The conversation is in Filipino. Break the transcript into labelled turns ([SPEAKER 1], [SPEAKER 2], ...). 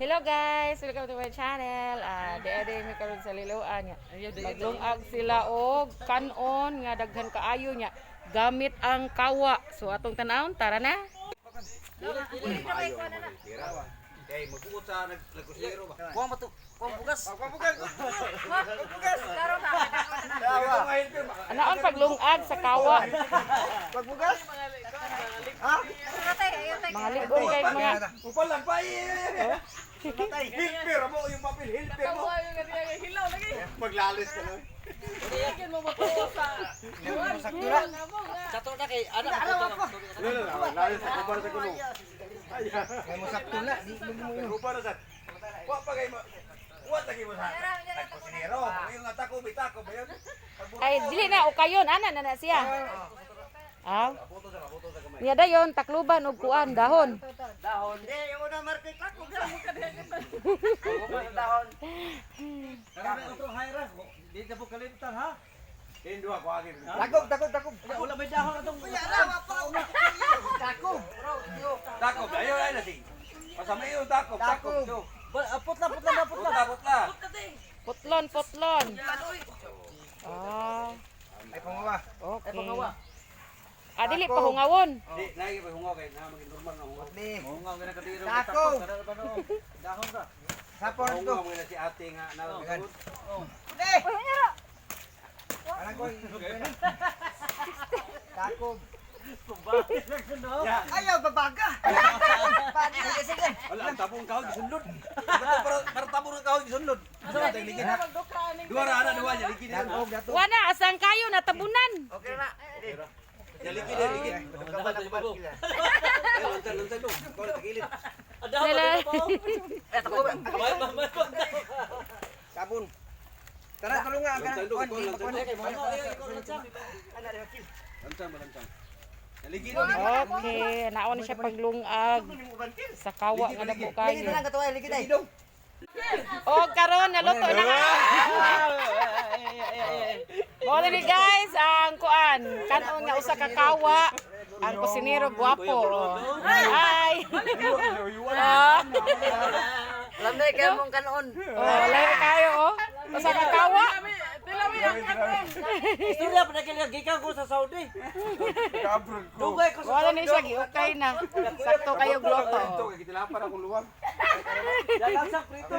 [SPEAKER 1] Hello guys, welcome to my channel. Di mi karon sa Liloan nya. Maglungag sila og kanon nga daghan kaayo nya gamit ang kawa. So atong tan-awon, tara na.
[SPEAKER 2] Kay magbuot sa nagkusero ba?
[SPEAKER 3] Kuha mo to. Kuha bugas.
[SPEAKER 2] Bugas.
[SPEAKER 3] Bugas. Karon na.
[SPEAKER 1] Anaon paglungag sa kawa.
[SPEAKER 2] Pagbugas? Ha?
[SPEAKER 1] Mga ligong kay mga
[SPEAKER 2] Upal lang pa. Hilper mo yung papel hilper mo. Maglalis ka lang.
[SPEAKER 3] Sato na kay anak ko.
[SPEAKER 2] Lalis sa kubar sa kulong.
[SPEAKER 3] Kay mo sakto na, di mo yun.
[SPEAKER 2] Kubar sa. Wa pa kay mo. Wa lagi mo sa. Nagkusinero. Yung atako bitako ba yun?
[SPEAKER 1] ay dili na ukayon ana na siya.
[SPEAKER 2] Puto sa kamay.
[SPEAKER 1] Niya dayon takluban og kuan dahon.
[SPEAKER 3] Dahon. Yung una market ako. Dahon.
[SPEAKER 4] Karena otro hayra, di na po kalimtan ha.
[SPEAKER 2] Dua ko agin.
[SPEAKER 3] Takog.
[SPEAKER 4] Wala may dahon atong.
[SPEAKER 3] Takog.
[SPEAKER 2] Takob, ayo ay nasi. Pasama yung takob.
[SPEAKER 4] Putla.
[SPEAKER 2] Putla.
[SPEAKER 1] Putlon.
[SPEAKER 3] Ay pangawa.
[SPEAKER 1] Okay. Dili pa hungawon.
[SPEAKER 2] Di, lagi pa hungaw kay na maging normal na hungaw.
[SPEAKER 3] Ni.
[SPEAKER 4] Mungaw nga nakatiro.
[SPEAKER 3] Takog.
[SPEAKER 4] Dahon ka.
[SPEAKER 3] Sapon to.
[SPEAKER 2] Hungaw mo na si ate nga na.
[SPEAKER 3] Eh. Anak ko. Takog.
[SPEAKER 2] Ya.
[SPEAKER 3] Ayaw babaga. Pati sige.
[SPEAKER 2] Wala, ang tabong kahon gisunlod. Para tabong ng kahon gisunlod. Asa na tayo ligid? Dua ra ana dua nya ligid.
[SPEAKER 3] Takog dato.
[SPEAKER 1] Wana asang kayo natabunan.
[SPEAKER 3] Okay na.
[SPEAKER 2] Ya ligid ligid. Lantan dong. Kau nak gilid.
[SPEAKER 1] Sila.
[SPEAKER 3] Takog. Sabon. Tara tulungan ka.
[SPEAKER 2] Lantan. Ligid.
[SPEAKER 1] Okay, naon siya paglungag sa kawa nga dako
[SPEAKER 3] Lagi
[SPEAKER 1] kayo.
[SPEAKER 3] na lang katuwa lagi dai.
[SPEAKER 1] O karon naluto na ka. Mo ni guys ang kuan, kanon nga usa ka kawa, ang kusinero gwapo. Hi.
[SPEAKER 3] Alam na kayo mong kanon.
[SPEAKER 1] Lahi kayo oh. Usa ka kawa.
[SPEAKER 4] Istorya pa gikan ko sa Saudi. Dugay ko sa
[SPEAKER 1] Wala ni siya giukay na. Sakto kayo
[SPEAKER 2] Ito
[SPEAKER 1] gloto.
[SPEAKER 2] kay kitilapar akong luwag.
[SPEAKER 4] Dalang sa prito.